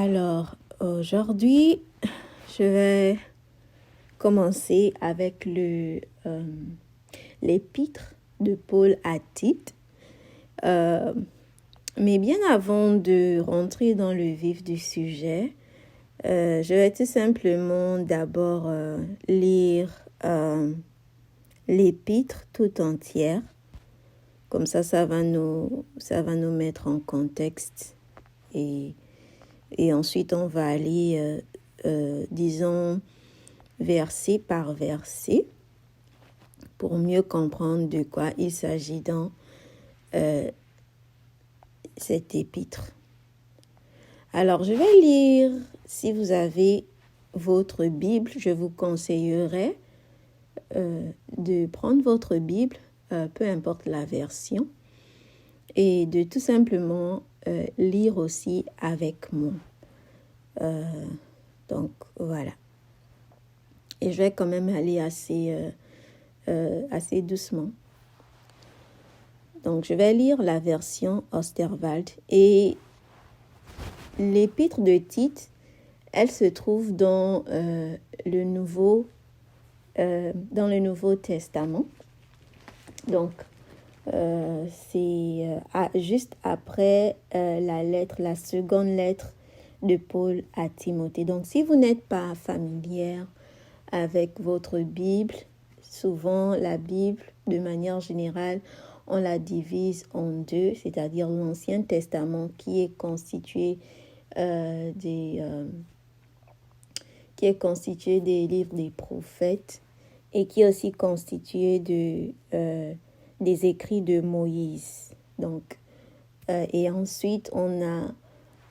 Alors, aujourd'hui, je vais commencer avec l'épître de Paul à Tite. Mais bien avant de rentrer dans le vif du sujet, je vais tout simplement d'abord lire l'épître tout entière. Comme ça va nous mettre en contexte et ensuite on va aller, disons, verset par verset pour mieux comprendre de quoi il s'agit dans cet épître. Alors, je vais lire, si vous avez votre Bible, je vous conseillerais de prendre votre Bible, peu importe la version, et de tout simplement lire aussi avec moi. Donc, voilà. Et je vais quand même aller assez doucement. Donc, je vais lire la version Osterwald. Et l'épître de Tite, elle se trouve dans le Nouveau Testament. Donc, c'est juste après la seconde lettre de Paul à Timothée. Donc, si vous n'êtes pas familière avec votre Bible, souvent la Bible, de manière générale, on la divise en deux, c'est-à-dire l'Ancien Testament qui est constitué des livres des prophètes et qui est aussi constitué des écrits de Moïse. Donc, et ensuite, on a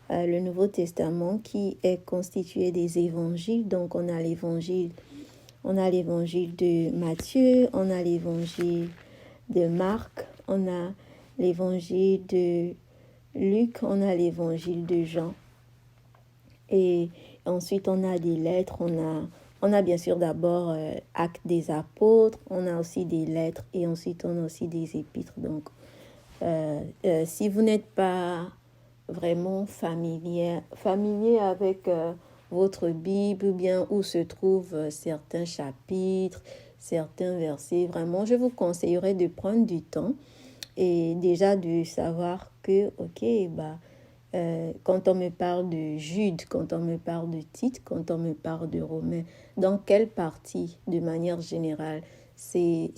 le Nouveau Testament qui est constitué des évangiles. Donc, on a l'évangile de Matthieu, on a l'évangile de Marc, on a l'évangile de Luc, on a l'évangile de Jean. Et ensuite, on a des lettres, on a bien sûr d'abord Actes des apôtres, on a aussi des lettres et ensuite on a aussi des épîtres. Donc, si vous n'êtes pas vraiment familier avec votre Bible ou bien où se trouvent certains chapitres, certains versets, vraiment, je vous conseillerais de prendre du temps et déjà de savoir que, quand on me parle de Jude, quand on me parle de Tite, quand on me parle de Romains, dans quelle partie, de manière générale, ces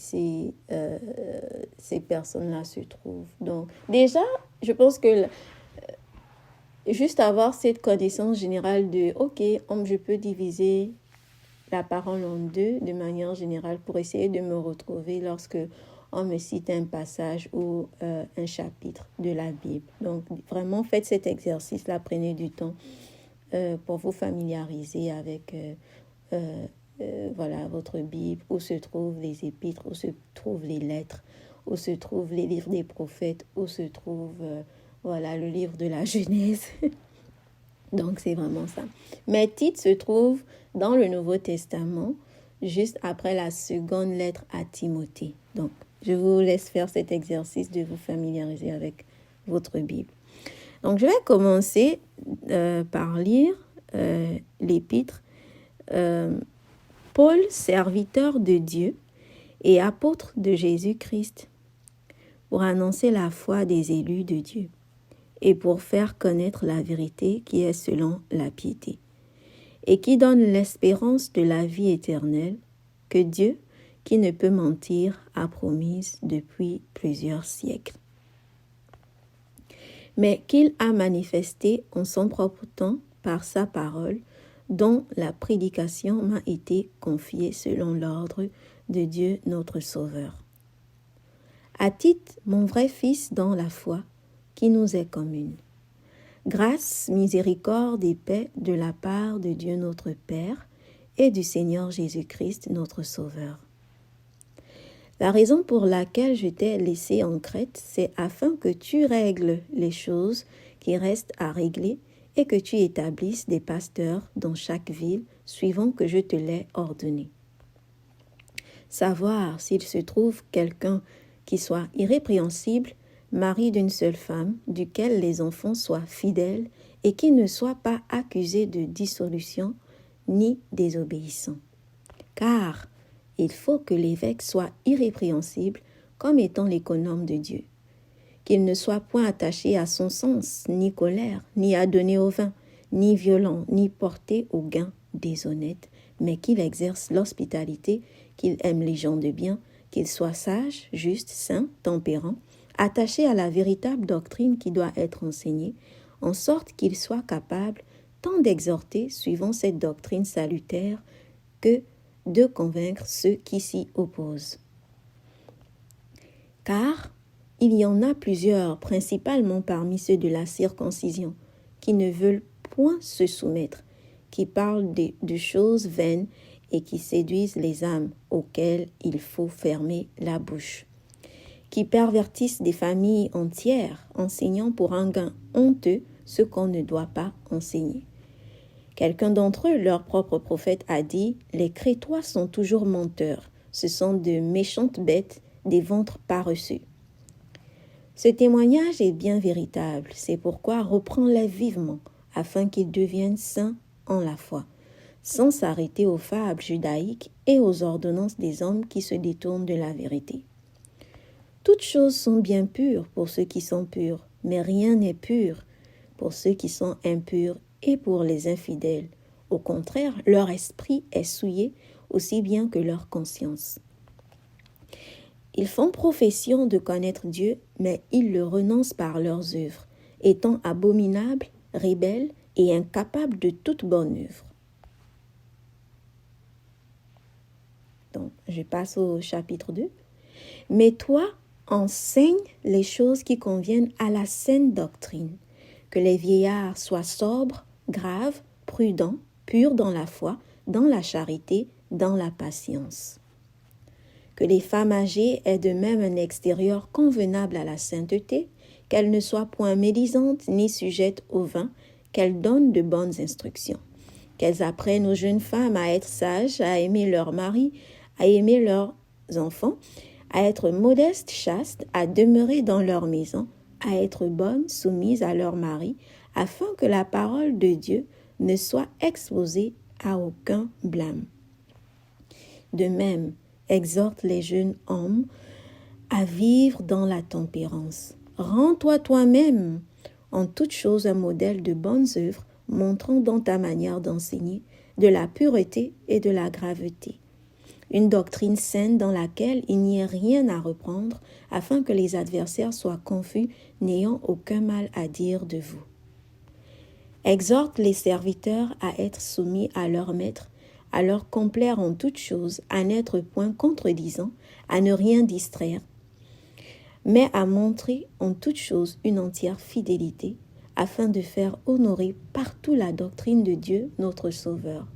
personnes-là se trouvent. Donc, déjà, je pense que juste avoir cette connaissance générale de, je peux diviser la parole en deux de manière générale pour essayer de me retrouver lorsque on me cite un passage ou un chapitre de la Bible. Donc, vraiment, faites cet exercice-là, prenez du temps pour vous familiariser avec votre Bible, où se trouvent les épîtres, où se trouvent les lettres, où se trouvent les livres des prophètes, où se trouve le livre de la Genèse. Donc, c'est vraiment ça. Mais Tite se trouve dans le Nouveau Testament, juste après la seconde lettre à Timothée. Donc, je vous laisse faire cet exercice de vous familiariser avec votre Bible. Donc, je vais commencer par lire l'épître. Paul, serviteur de Dieu et apôtre de Jésus-Christ, pour annoncer la foi des élus de Dieu et pour faire connaître la vérité qui est selon la piété et qui donne l'espérance de la vie éternelle que Dieu, qui ne peut mentir, a promise depuis plusieurs siècles, mais qu'il a manifesté en son propre temps par sa parole, dont la prédication m'a été confiée selon l'ordre de Dieu notre Sauveur. À Tite, mon vrai fils dans la foi, qui nous est commune. Grâce, miséricorde et paix de la part de Dieu notre Père et du Seigneur Jésus-Christ notre Sauveur. La raison pour laquelle je t'ai laissé en Crète, c'est afin que tu règles les choses qui restent à régler et que tu établisses des pasteurs dans chaque ville, suivant que je te l'ai ordonné. Savoir s'il se trouve quelqu'un qui soit irrépréhensible, mari d'une seule femme, duquel les enfants soient fidèles et qu'ils ne soient pas accusés de dissolution ni désobéissants. Car il faut que l'évêque soit irrépréhensible comme étant l'économe de Dieu, qu'il ne soit point attaché à son sens, ni colère, ni à donner au vin, ni violent, ni porté au gain déshonnête, mais qu'il exerce l'hospitalité, qu'il aime les gens de bien, qu'il soit sage, juste, saint, tempérant, attaché à la véritable doctrine qui doit être enseignée, en sorte qu'il soit capable tant d'exhorter, suivant cette doctrine salutaire, que de convaincre ceux qui s'y opposent. Car il y en a plusieurs, principalement parmi ceux de la circoncision, qui ne veulent point se soumettre, qui parlent de choses vaines et qui séduisent les âmes auxquelles il faut fermer la bouche, qui pervertissent des familles entières, enseignant pour un gain honteux ce qu'on ne doit pas enseigner. Quelqu'un d'entre eux, leur propre prophète, a dit « Les Crétois sont toujours menteurs, ce sont de méchantes bêtes, des ventres paresseux. » Ce témoignage est bien véritable, c'est pourquoi reprends-les vivement, afin qu'ils deviennent saints en la foi, sans s'arrêter aux fables judaïques et aux ordonnances des hommes qui se détournent de la vérité. Toutes choses sont bien pures pour ceux qui sont purs, mais rien n'est pur pour ceux qui sont impurs et pour les infidèles. Au contraire, leur esprit est souillé aussi bien que leur conscience. Ils font profession de connaître Dieu, mais ils le renoncent par leurs œuvres, étant abominables, rebelles et incapables de toute bonne œuvre. Donc, je passe au chapitre 2. Mais toi, enseigne les choses qui conviennent à la saine doctrine, que les vieillards soient sobres, graves, prudents, purs dans la foi, dans la charité, dans la patience. Que les femmes âgées aient de même un extérieur convenable à la sainteté, qu'elles ne soient point médisantes ni sujettes au vin, qu'elles donnent de bonnes instructions, qu'elles apprennent aux jeunes femmes à être sages, à aimer leur mari, à aimer leurs enfants, à être modestes, chastes, à demeurer dans leur maison, à être bonnes, soumises à leur mari, afin que la parole de Dieu ne soit exposée à aucun blâme. De même, exhorte les jeunes hommes à vivre dans la tempérance. Rends-toi toi-même en toute chose un modèle de bonnes œuvres, montrant dans ta manière d'enseigner de la pureté et de la graveté. Une doctrine saine dans laquelle il n'y ait rien à reprendre, afin que les adversaires soient confus, n'ayant aucun mal à dire de vous. Exhorte les serviteurs à être soumis à leur maître, à leur complaire en toutes choses, à n'être point contredisant, à ne rien distraire, mais à montrer en toutes choses une entière fidélité, afin de faire honorer partout la doctrine de Dieu, notre Sauveur.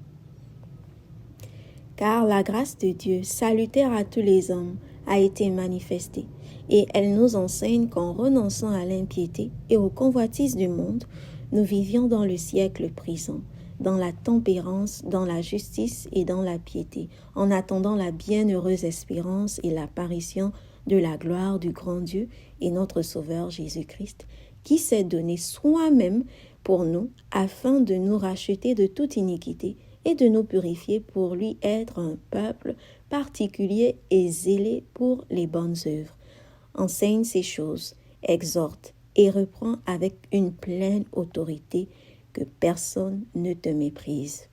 Car la grâce de Dieu, salutaire à tous les hommes, a été manifestée, et elle nous enseigne qu'en renonçant à l'impiété et aux convoitises du monde, nous vivions dans le siècle présent, dans la tempérance, dans la justice et dans la piété, en attendant la bienheureuse espérance et l'apparition de la gloire du grand Dieu et notre Sauveur Jésus-Christ, qui s'est donné soi-même pour nous, afin de nous racheter de toute iniquité et de nous purifier pour lui être un peuple particulier et zélé pour les bonnes œuvres. Enseigne ces choses, exhorte et reprend avec une pleine autorité, que personne ne te méprise.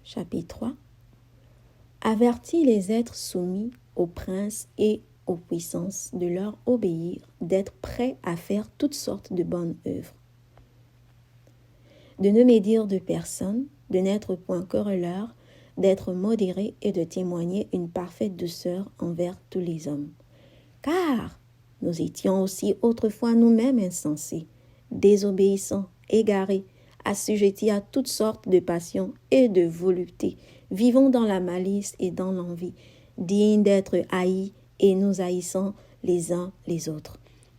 Chapitre 3. Avertis les êtres soumis aux princes et aux puissances de leur obéir, d'être prêts à faire toutes sortes de bonnes œuvres, de ne médire de personne, de n'être point querelleur, d'être modéré et de témoigner une parfaite douceur envers tous les hommes. Car nous étions aussi autrefois nous-mêmes insensés, désobéissants, égarés, assujettis à toutes sortes de passions et de voluptés, vivant dans la malice et dans l'envie, dignes d'être haïs et nous haïssant les uns les autres.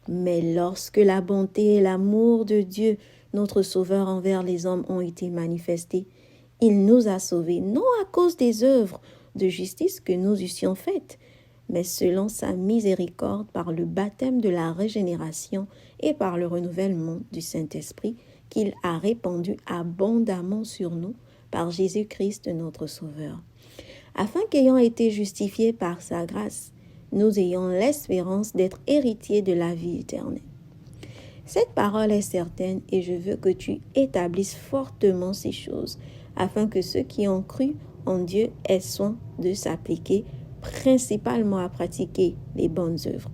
Mais lorsque la bonté et l'amour de Dieu, notre Sauveur envers les hommes, ont été manifestés, il nous a sauvés, non à cause des œuvres de justice que nous eussions faites, mais selon sa miséricorde par le baptême de la régénération et par le renouvellement du Saint-Esprit qu'il a répandu abondamment sur nous par Jésus-Christ notre Sauveur, afin qu'ayant été justifiés par sa grâce, nous ayons l'espérance d'être héritiers de la vie éternelle. Cette parole est certaine et je veux que tu établisses fortement ces choses, afin que ceux qui ont cru en Dieu aient soin de s'appliquer principalement à pratiquer les bonnes œuvres.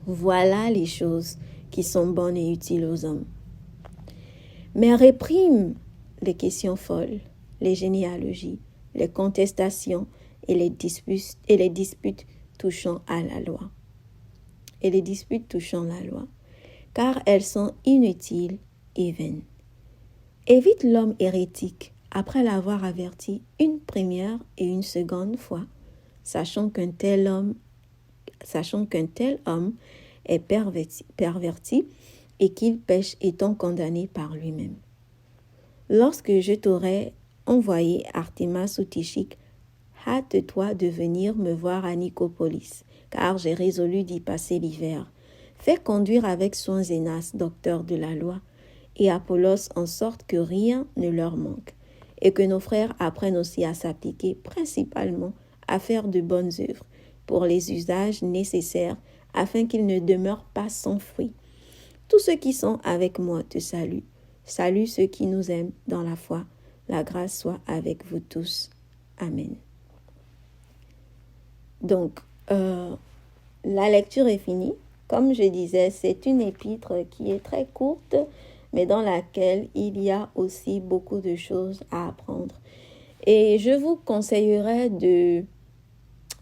Voilà les choses qui sont bonnes et utiles aux hommes. Mais réprime les questions folles, les généalogies, les contestations et les disputes touchant à la loi. Car elles sont inutiles et vaines. Évite l'homme hérétique après l'avoir averti une première et une seconde fois, sachant qu'un tel homme est perverti et qu'il pêche étant condamné par lui-même. Lorsque je t'aurai envoyé Artémas ou Tychik, hâte-toi de venir me voir à Nicopolis, car j'ai résolu d'y passer l'hiver. Fais conduire avec soin Zénas, docteur de la loi, et Apollos en sorte que rien ne leur manque, et que nos frères apprennent aussi à s'appliquer principalement à faire de bonnes œuvres, pour les usages nécessaires, afin qu'ils ne demeurent pas sans fruit. Tous ceux qui sont avec moi te saluent. Salue ceux qui nous aiment dans la foi. La grâce soit avec vous tous. Amen. Donc, la lecture est finie. Comme je disais, c'est une épître qui est très courte, mais dans laquelle il y a aussi beaucoup de choses à apprendre. Et je vous conseillerais de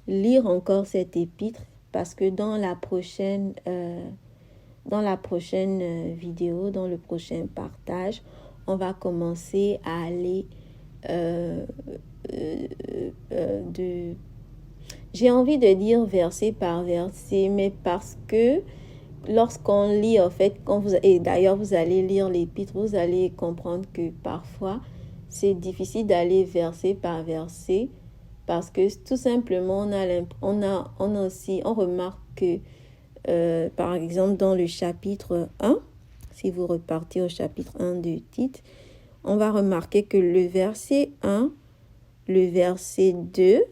lire encore cette épître parce que dans la prochaine vidéo, dans le prochain partage, on va commencer à aller j'ai envie de dire verset par verset, mais parce que lorsqu'on lit, en fait, et d'ailleurs vous allez lire l'épître, vous allez comprendre que parfois c'est difficile d'aller verset par verset, parce que tout simplement on remarque que par exemple dans le chapitre 1, si vous repartez au chapitre 1 du titre, on va remarquer que le verset 1, le verset 2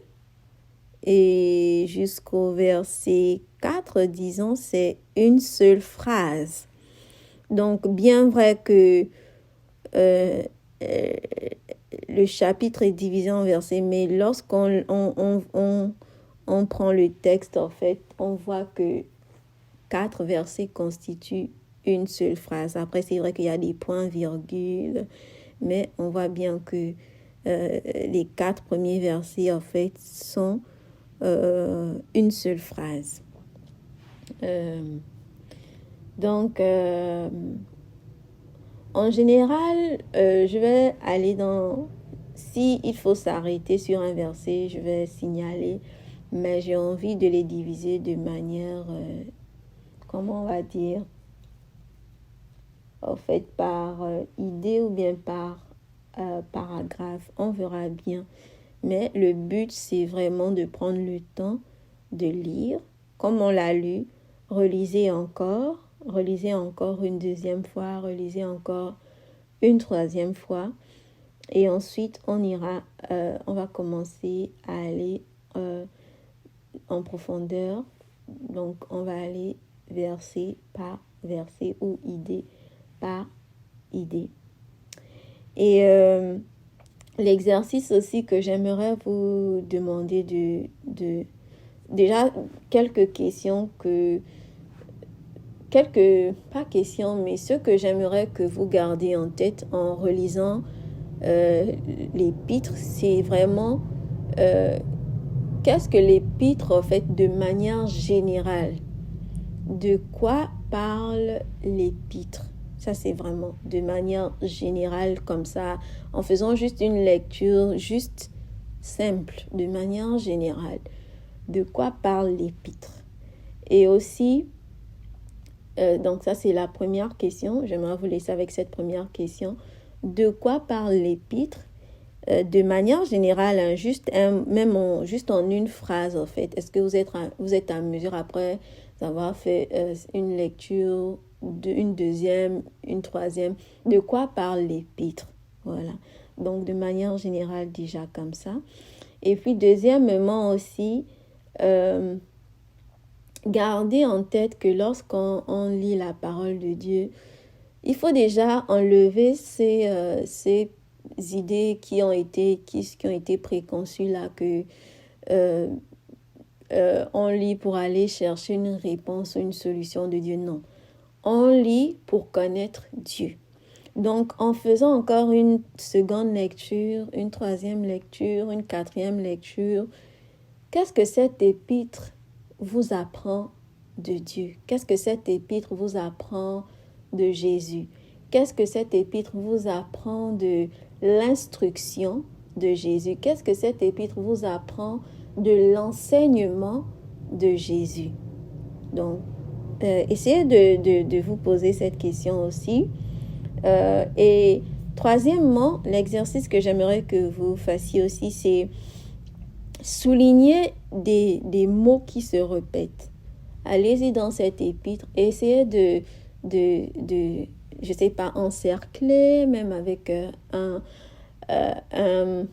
et jusqu'au verset 4, disons, c'est une seule phrase. Donc, bien vrai que le chapitre est divisé en versets, mais lorsqu'on on prend le texte, en fait, on voit que 4 versets constituent une seule phrase. Après, c'est vrai qu'il y a des points, virgules, mais on voit bien que les 4 premiers versets, en fait, sont une seule phrase. Donc, en général, je vais aller dans... Si il faut s'arrêter sur un verset, je vais signaler, mais j'ai envie de les diviser de manière, comment on va dire, en fait, par idée ou bien par paragraphe. On verra bien. Mais le but, c'est vraiment de prendre le temps de lire. Comme on l'a lu, relisez encore une deuxième fois, relisez encore une troisième fois. Et ensuite, on va commencer à aller en profondeur. Donc, on va aller verset par verset ou idée par idée. Et l'exercice aussi que j'aimerais vous demander déjà quelques questions pas questions, mais ce que j'aimerais que vous gardiez en tête en relisant l'épître, c'est vraiment qu'est-ce que l'épître en fait de manière générale. De quoi parle l'épître? Ça, c'est vraiment de manière générale, comme ça, en faisant juste une lecture juste simple, de manière générale. De quoi parle l'épître? Et aussi, donc ça, c'est la première question. J'aimerais vous laisser avec cette première question. De quoi parle l'épître? de manière générale, hein, juste en une phrase, en fait, est-ce que vous êtes en mesure, après avoir fait une lecture, une deuxième, une troisième, de quoi parle l'épître? Voilà. Donc, de manière générale, déjà comme ça. Et puis, deuxièmement aussi, gardez en tête que lorsqu'on lit la parole de Dieu, il faut déjà enlever ces idées qui ont été préconçues là, que on lit pour aller chercher une réponse ou une solution de Dieu. Non. On lit pour connaître Dieu. Donc, en faisant encore une seconde lecture, une troisième lecture, une quatrième lecture, qu'est-ce que cet épître vous apprend de Dieu? Qu'est-ce que cet épître vous apprend de Jésus? Qu'est-ce que cet épître vous apprend de l'instruction de Jésus? Qu'est-ce que cet épître vous apprend de l'enseignement de Jésus? Donc, essayez de vous poser cette question aussi. Et troisièmement, l'exercice que j'aimerais que vous fassiez aussi, c'est souligner des mots qui se répètent. Allez-y dans cet épître, essayez je sais pas, encercler, même avec un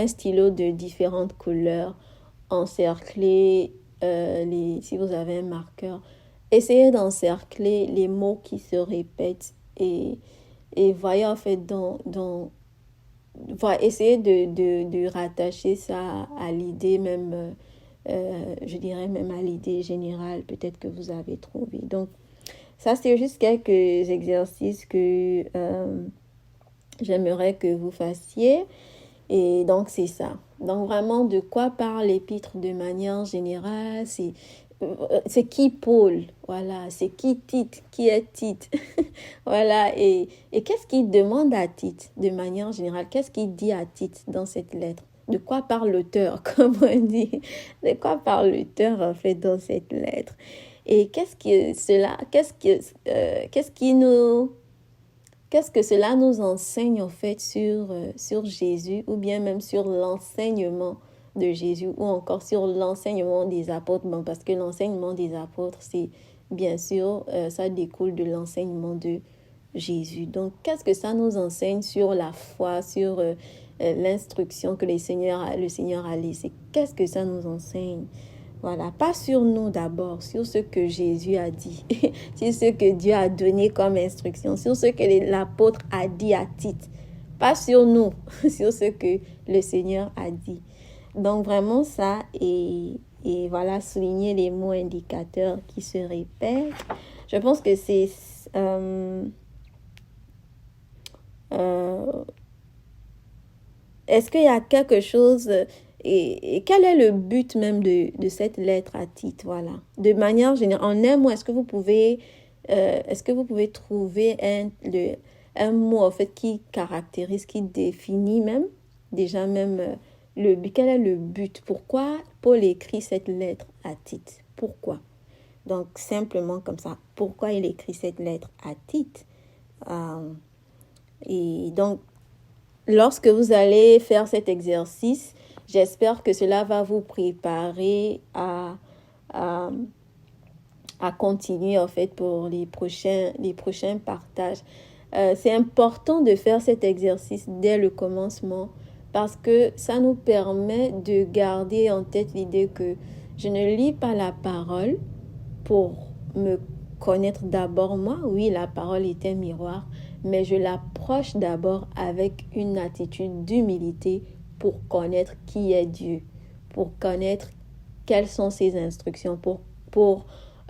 stylo de différentes couleurs, encercler, si vous avez un marqueur, essayez d'encercler les mots qui se répètent et voyez en fait essayer de rattacher ça à l'idée même, je dirais même à l'idée générale peut-être que vous avez trouvé. Donc, ça, c'est juste quelques exercices que j'aimerais que vous fassiez. Et donc, c'est ça. Donc, vraiment, de quoi parle l'épître de manière générale? C'est qui Paul? Voilà. C'est qui Tite? Qui est Tite? Voilà. Et qu'est-ce qu'il demande à Tite de manière générale? Qu'est-ce qu'il dit à Tite dans cette lettre? De quoi parle l'auteur, comme on dit? De quoi parle l'auteur, en fait, dans cette lettre? Et qu'est-ce que cela nous enseigne, en fait, sur Jésus, ou bien même sur l'enseignement de Jésus, ou encore sur l'enseignement des apôtres? Bon, parce que l'enseignement des apôtres, c'est bien sûr, ça découle de l'enseignement de Jésus. Donc, qu'est-ce que ça nous enseigne sur la foi, sur l'instruction que le Seigneur a laissée? Qu'est-ce que ça nous enseigne? Voilà, pas sur nous d'abord, sur ce que Jésus a dit, sur ce que Dieu a donné comme instruction, sur ce que l'apôtre a dit à Tite. Pas sur nous, sur ce que le Seigneur a dit. Donc vraiment ça, et voilà, souligner les mots indicateurs qui se répètent. Je pense que c'est... est-ce qu'il y a quelque chose... Et quel est le but même de cette lettre à Tite? Voilà. De manière générale, en un mot, est-ce que vous pouvez trouver un mot en fait qui caractérise, qui définit même, déjà même le but? Quel est le but? Pourquoi Paul écrit cette lettre à Tite? Pourquoi? Donc, simplement comme ça. Pourquoi il écrit cette lettre à Tite? Et donc, lorsque vous allez faire cet exercice, j'espère que cela va vous préparer à continuer en fait pour les prochains partages. C'est important de faire cet exercice dès le commencement parce que ça nous permet de garder en tête l'idée que je ne lis pas la parole pour me connaître d'abord moi. Oui, la parole est un miroir, mais je l'approche d'abord avec une attitude d'humilité pour connaître qui est Dieu, pour connaître quelles sont ses instructions.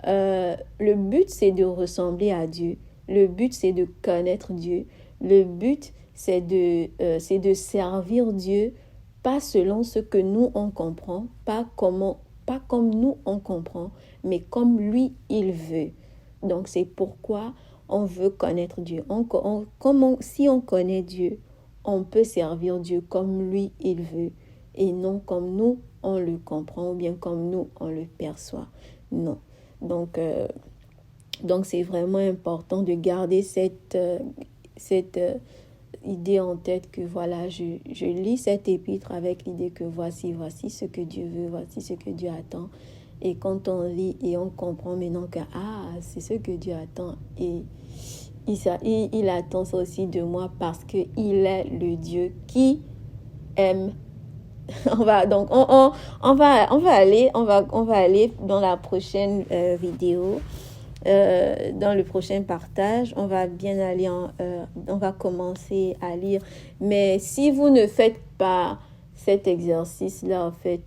Le but, c'est de ressembler à Dieu. Le but, c'est de connaître Dieu. Le but, c'est de servir Dieu, pas selon ce que nous, on comprend, pas comme nous, on comprend, mais comme lui, il veut. Donc, c'est pourquoi on veut connaître Dieu. Si on connaît Dieu, on peut servir Dieu comme lui, il veut, et non comme nous, on le comprend, ou bien comme nous, on le perçoit. Non. Donc c'est vraiment important de garder cette idée en tête que voilà, je lis cet épître avec l'idée que voici ce que Dieu veut, voici ce que Dieu attend. Et quand on lit et on comprend maintenant que c'est ce que Dieu attend et il attend ça aussi de moi parce qu'il est le Dieu qui aime. On va aller dans la prochaine vidéo, dans le prochain partage. On va bien aller on va commencer à lire. Mais si vous ne faites pas cet exercice-là, en fait,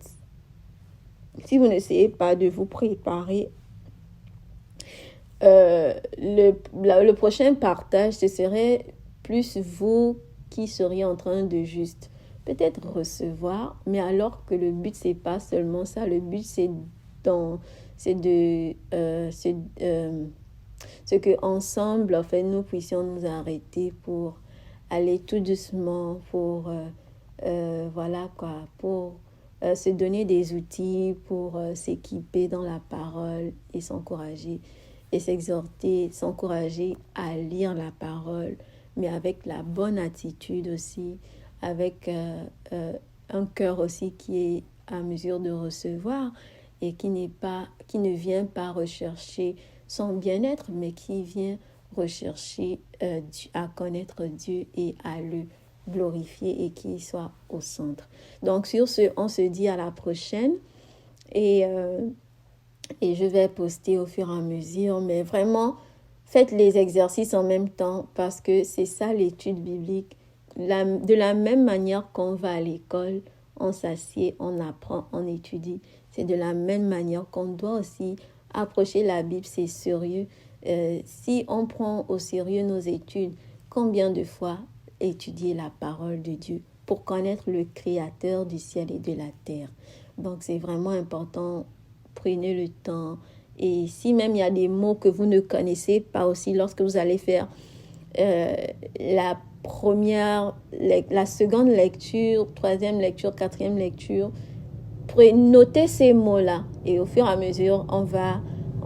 si vous n'essayez pas de vous préparer, le prochain partage, ce serait plus vous qui seriez en train de juste peut-être recevoir, mais alors que le but, c'est pas seulement ça. Le but, c'est que ensemble, en fait, nous puissions nous arrêter pour aller tout doucement, pour se donner des outils, pour s'équiper dans la parole et s'encourager et s'encourager à lire la parole, mais avec la bonne attitude aussi, avec un cœur aussi qui est à mesure de recevoir et qui ne vient pas rechercher son bien-être, mais qui vient rechercher à connaître Dieu et à le glorifier et qu'il soit au centre. Donc sur ce, on se dit à la prochaine et je vais poster au fur et à mesure, mais vraiment faites les exercices en même temps parce que c'est ça l'étude biblique. De la même manière qu'on va à l'école, on s'assied, on apprend, on étudie. C'est de la même manière qu'on doit aussi approcher la Bible, c'est sérieux. Si on prend au sérieux nos études, combien de fois étudier la parole de Dieu pour connaître le Créateur du ciel et de la terre? Donc c'est vraiment important, prenez le temps. Et si même il y a des mots que vous ne connaissez pas aussi, lorsque vous allez faire la seconde lecture, troisième lecture, quatrième lecture, notez ces mots-là et au fur et à mesure, on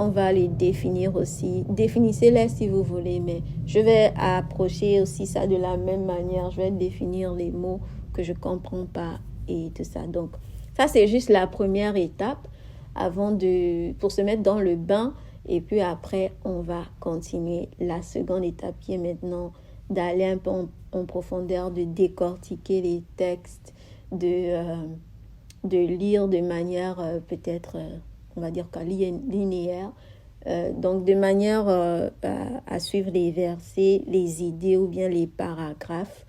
va les définir aussi. Définissez-les si vous voulez, mais je vais approcher aussi ça de la même manière. Je vais définir les mots que je ne comprends pas et tout ça. Donc, ça, c'est juste la première étape pour se mettre dans le bain. Et puis après, on va continuer la seconde étape qui est maintenant d'aller un peu en profondeur, de décortiquer les textes, de lire de manière peut-être, on va dire, linéaire. Donc, de manière à suivre les versets, les idées ou bien les paragraphes.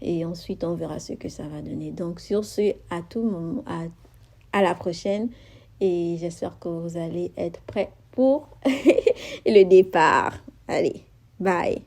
Et ensuite, on verra ce que ça va donner. Donc, sur ce, à tout moment, à la prochaine. Et j'espère que vous allez être prêts pour le départ. Allez, bye.